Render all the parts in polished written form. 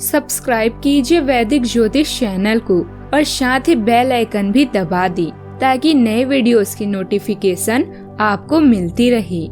Subscribe कीजिए वैदिक ज्योतिष चैनल को और साथ ही बेल आइकन भी दबा दी ताकि नए वीडियोस की नोटिफिकेशन आपको मिलती रहे।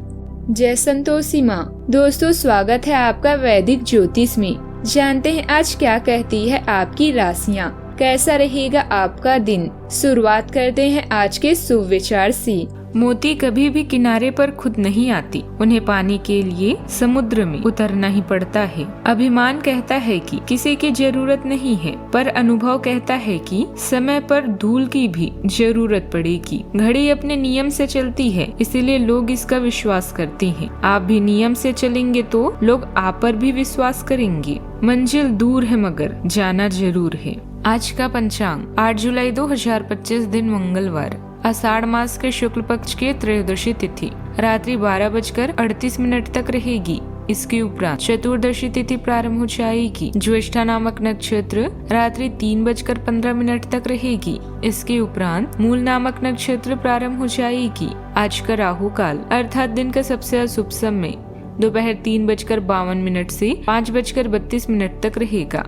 जय संतोषी माँ। दोस्तों, स्वागत है आपका वैदिक ज्योतिष में। जानते हैं आज क्या कहती है आपकी राशियाँ, कैसा रहेगा आपका दिन। शुरुआत करते हैं आज के शुभ विचार से। मोती कभी भी किनारे पर खुद नहीं आती, उन्हें पाने के लिए समुद्र में उतरना ही पड़ता है। अभिमान कहता है कि किसी की जरूरत नहीं है, पर अनुभव कहता है कि समय पर धूल की भी जरूरत पड़ेगी। घड़ी अपने नियम से चलती है, इसीलिए लोग इसका विश्वास करते हैं। आप भी नियम से चलेंगे तो लोग आप पर भी विश्वास करेंगे। मंजिल दूर है मगर जाना जरूर है। आज का पंचांग 8 जुलाई 2025 दिन मंगलवार, आषाढ़ मास के शुक्ल पक्ष के त्रयोदशी तिथि रात्रि 12:38 तक रहेगी। इसके उपरांत चतुर्दशी तिथि प्रारंभ हो जाएगी। ज्येष्ठा नामक नक्षत्र रात्रि 3:15 तक रहेगी। इसके उपरांत मूल नामक नक्षत्र प्रारंभ हो जाएगी। आज का राहु काल अर्थात दिन का सबसे अशुभ समय दोपहर 3:52 से 5:32 तक रहेगा।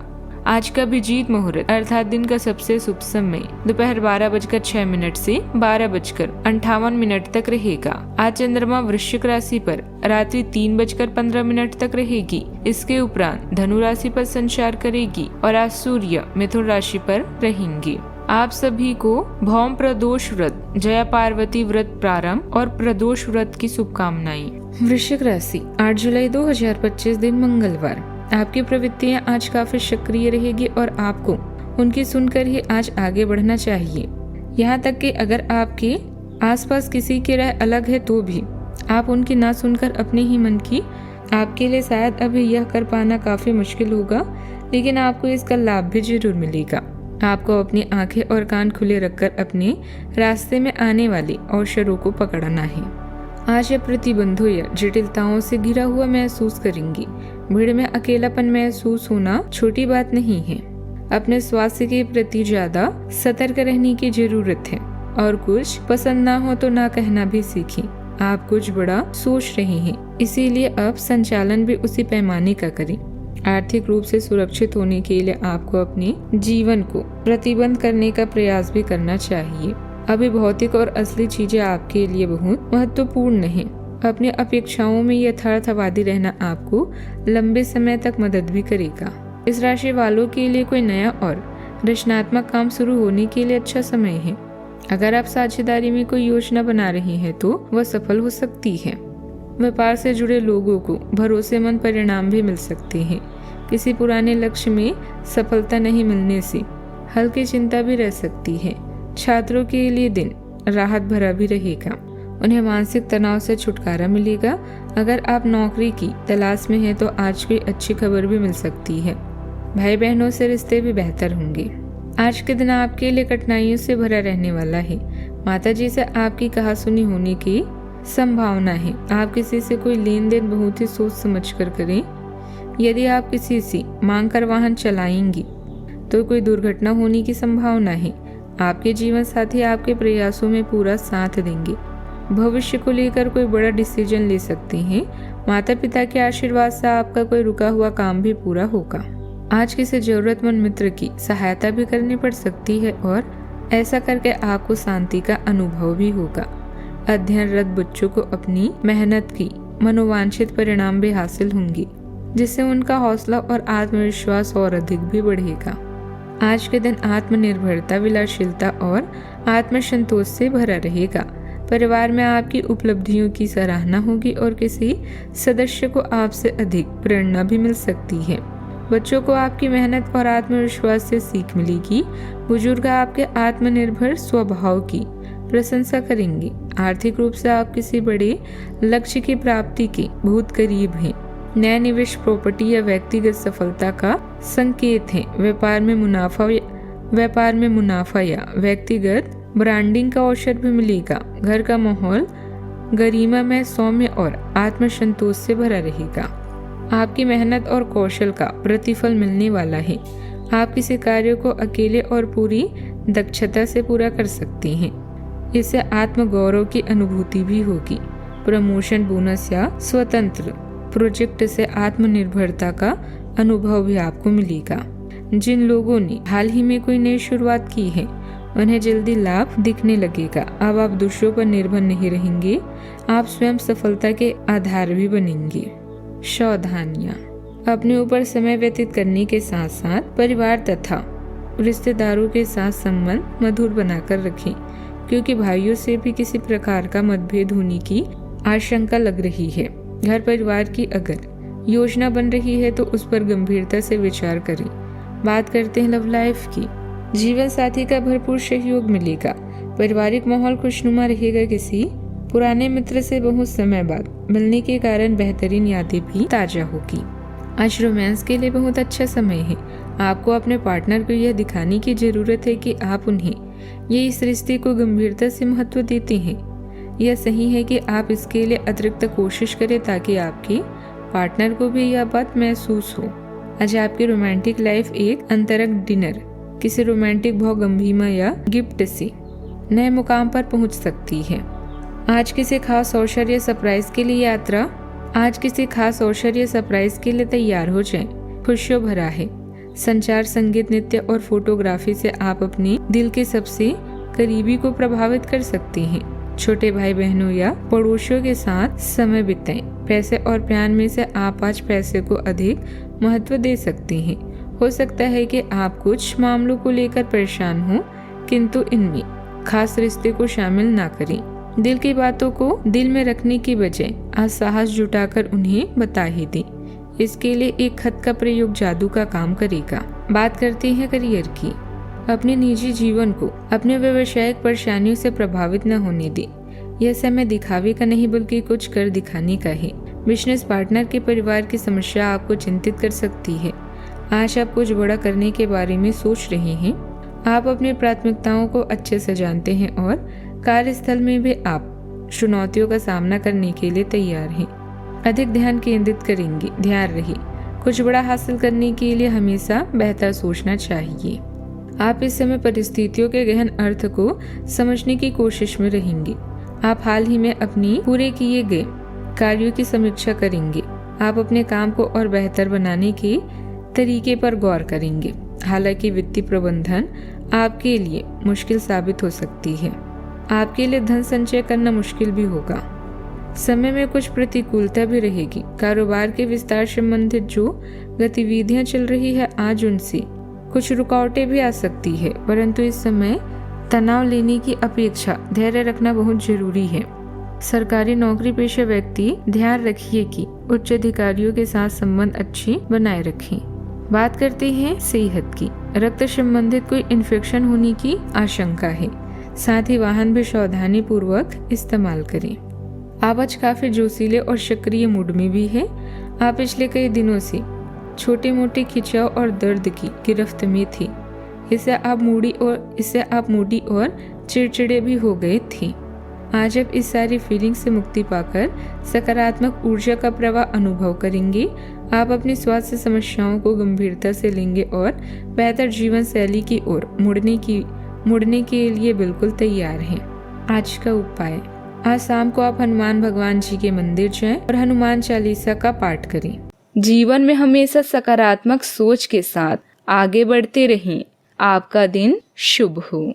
आज का अभिजीत मुहूर्त अर्थात दिन का सबसे शुभ समय दोपहर 12:06 से 12:58 तक रहेगा। आज चंद्रमा वृश्चिक राशि पर रात्रि 3:15 तक रहेगी। इसके उपरांत धनु राशि पर संचार करेगी और आज सूर्य मिथुन राशि पर रहेंगे। आप सभी को भौम प्रदोष व्रत, जया पार्वती व्रत प्रारंभ और प्रदोष व्रत की शुभकामनाएं। वृश्चिक राशि 8 जुलाई 2025 दिन मंगलवार, आपकी प्रवृत्तियां आज काफी सक्रिय रहेगी और आपको उनकी सुनकर ही आज आगे बढ़ना चाहिए। यहाँ तक कि अगर आपके आसपास किसी की राय अलग है तो भी आप उनकी ना सुनकर अपने ही मन की, आपके लिए शायद अभी यह कर पाना काफी मुश्किल होगा, लेकिन आपको इसका लाभ भी जरूर मिलेगा। आपको अपनी आंखें और कान खुले रखकर अपने रास्ते में आने वाले अवसरों को पकड़ना है। आज यह प्रतिबंधों या जटिलताओं से घिरा हुआ महसूस करेंगी। भीड़ में अकेलापन महसूस होना छोटी बात नहीं है। अपने स्वास्थ्य के प्रति ज्यादा सतर्क रहने की जरूरत है और कुछ पसंद ना हो तो ना कहना भी सीखें। आप कुछ बड़ा सोच रहे हैं, इसीलिए अब संचालन भी उसी पैमाने का करें। आर्थिक रूप से सुरक्षित होने के लिए आपको अपने जीवन को प्रतिबंध करने का प्रयास भी करना चाहिए। अभी भौतिक और असली चीजें आपके लिए बहुत महत्वपूर्ण हैं। अपनी अपेक्षाओं में यथार्थवादी रहना आपको लंबे समय तक मदद भी करेगा। इस राशि वालों के लिए कोई नया और रचनात्मक काम शुरू होने के लिए अच्छा समय है। अगर आप साझेदारी में कोई योजना बना रहे हैं तो वह सफल हो सकती है। व्यापार से जुड़े लोगों को भरोसेमंद परिणाम भी मिल सकते हैं। किसी पुराने लक्ष्य में सफलता नहीं मिलने से हल्की चिंता भी रह सकती है। छात्रों के लिए दिन राहत भरा भी रहेगा, उन्हें मानसिक तनाव से छुटकारा मिलेगा। अगर आप नौकरी की तलाश में हैं तो आज कोई अच्छी खबर भी मिल सकती है। भाई बहनों से रिश्ते भी बेहतर होंगे। आज के दिन आपके लिए कठिनाइयों से भरा रहने वाला है। माता जी से आपकी कहासुनी होने की संभावना है। आप किसी से कोई लेन देन बहुत ही सोच समझ कर करें। यदि आप किसी से मांग कर वाहन चलाएंगी तो कोई दुर्घटना होने की संभावना है। आपके जीवन साथी आपके प्रयासों में पूरा साथ देंगे। भविष्य को लेकर कोई बड़ा डिसीजन ले सकते हैं। माता पिता के आशीर्वाद से आपका कोई रुका हुआ काम भी पूरा होगा। आज किसी जरूरतमंद मित्र की सहायता भी करनी पड़ सकती है और ऐसा करके आपको शांति का अनुभव भी होगा। अध्ययनरत बच्चों को अपनी मेहनत की मनोवांछित परिणाम भी हासिल होंगे, जिससे उनका हौसला और आत्मविश्वास और अधिक भी बढ़ेगा। आज के दिन आत्मनिर्भरता, विलासशीलता और आत्मसंतोष से भरा रहेगा। परिवार में आपकी उपलब्धियों की सराहना होगी और किसी सदस्य को आपसे अधिक प्रेरणा भी मिल सकती है। बच्चों को आपकी मेहनत और आत्मविश्वास से सीख मिलेगी। बुजुर्ग आपके आत्मनिर्भर स्वभाव की प्रशंसा करेंगे। आर्थिक रूप से आप किसी बड़े लक्ष्य की प्राप्ति के बहुत करीब हैं। नया निवेश प्रॉपर्टी या व्यक्तिगत सफलता का संकेत है। व्यापार में मुनाफा या व्यक्तिगत ब्रांडिंग का अवसर भी मिलेगा। घर का माहौल गरिमा में सौम्य और आत्मसंतोष से भरा रहेगा। आपकी मेहनत और कौशल का प्रतिफल मिलने वाला है। आप किसी कार्य को अकेले और पूरी दक्षता से पूरा कर सकते हैं। इससे आत्मगौरव की अनुभूति भी होगी। प्रमोशन, बोनस या स्वतंत्र प्रोजेक्ट से आत्मनिर्भरता का अनुभव भी आपको मिलेगा। जिन लोगों ने हाल ही में कोई नई शुरुआत की है उन्हें जल्दी लाभ दिखने लगेगा। अब आप दूसरों पर निर्भर नहीं रहेंगे, आप स्वयं सफलता के आधार भी बनेंगे। सावधानियां, अपने ऊपर समय व्यतीत करने के साथ साथ परिवार तथा रिश्तेदारों के साथ संबंध मधुर बनाकर रखें, क्योंकि भाइयों से भी किसी प्रकार का मतभेद होने की आशंका लग रही है। घर परिवार की अगर योजना बन रही है तो उस पर गंभीरता से विचार करें। बात करते हैं लव लाइफ की। जीवन साथी का भरपूर सहयोग मिलेगा। पारिवारिक माहौल खुशनुमा रहेगा। किसी पुराने मित्र से बहुत समय बाद मिलने के कारण बेहतरीन यादें भी ताजा होगी। आज रोमांस के लिए बहुत अच्छा समय है। आपको अपने पार्टनर को यह दिखाने की जरूरत है कि आप उन्हें ये इस रिश्ते को गंभीरता से महत्व देते हैं। यह सही है कि आप इसके लिए अतिरिक्त कोशिश करें ताकि आपके पार्टनर को भी यह बात महसूस हो। आज आपकी रोमांटिक लाइफ एक अंतरंग डिनर, किसी रोमांटिक भावगंभीमा या गिफ्ट से नए मुकाम पर पहुंच सकती है। आज किसी खास अवसर या सरप्राइज के लिए सरप्राइज के लिए तैयार हो जाएं। खुशियों भरा है। संचार, संगीत, नृत्य और फोटोग्राफी से आप अपने दिल के सबसे करीबी को प्रभावित कर सकते हैं। छोटे भाई बहनों या पड़ोसियों के साथ समय बिताएं। पैसे और प्यार में से आप आज पैसे को अधिक महत्व दे सकते हैं। हो सकता है कि आप कुछ मामलों को लेकर परेशान हो, किंतु इनमें खास रिश्ते को शामिल ना करें। दिल की बातों को दिल में रखने की बजाय आज साहस जुटाकर उन्हें बता ही दें। इसके लिए एक खत का प्रयोग जादू का काम करेगा। बात करते हैं करियर की। अपने निजी जीवन को अपने व्यावसायिक परेशानियों से प्रभावित न होने दें। यह समय दिखावे का नहीं बल्कि कुछ कर दिखाने का है। बिजनेस पार्टनर के परिवार की समस्या आपको चिंतित कर सकती है। आज आप कुछ बड़ा करने के बारे में सोच रहे हैं। आप अपनी प्राथमिकताओं को अच्छे से जानते हैं और कार्यस्थल में भी आप चुनौतियों का सामना करने के लिए तैयार हैं। अधिक ध्यान केंद्रित करेंगे। ध्यान रहे, कुछ बड़ा हासिल करने के लिए हमेशा बेहतर सोचना चाहिए। आप इस समय परिस्थितियों के गहन अर्थ को समझने की कोशिश में रहेंगे। आप हाल ही में अपनी पूरे किए गए कार्यों की समीक्षा करेंगे। आप अपने काम को और बेहतर बनाने के तरीके पर गौर करेंगे। हालांकि वित्तीय प्रबंधन आपके लिए मुश्किल साबित हो सकती है। आपके लिए धन संचय करना मुश्किल भी होगा। समय में कुछ प्रतिकूलता भी रहेगी। कारोबार के विस्तार संबंधित जो गतिविधियां चल रही है, आज उनसे कुछ रुकावटें भी आ सकती है, परंतु इस समय तनाव लेने की अपेक्षा धैर्य रखना बहुत जरूरी है। सरकारी नौकरी पेशा व्यक्ति ध्यान रखिए कि उच्च अधिकारियों के साथ संबंध अच्छे बनाए रखें। बात करते हैं सेहत की। रक्त संबंधित कोई इन्फेक्शन होने की आशंका है। साथ ही वाहन भी सावधानी पूर्वक इस्तेमाल करें। आप आज काफी जोशीले और सक्रिय मूड में भी है। आप पिछले कई दिनों से छोटे मोटे खिंचाव और दर्द की गिरफ्त में थे। इससे आप मूडी और चिड़चिड़े भी हो गए थे। आज आप इस सारी फीलिंग से मुक्ति पाकर सकारात्मक ऊर्जा का प्रवाह अनुभव करेंगे। आप अपनी स्वास्थ्य समस्याओं को गंभीरता से लेंगे और बेहतर जीवन शैली की ओर मुड़ने के लिए बिल्कुल तैयार हैं। आज का उपाय, आज शाम को आप हनुमान भगवान जी के मंदिर जाएं और हनुमान चालीसा का पाठ करें। जीवन में हमेशा सकारात्मक सोच के साथ आगे बढ़ते रहें। आपका दिन शुभ हो।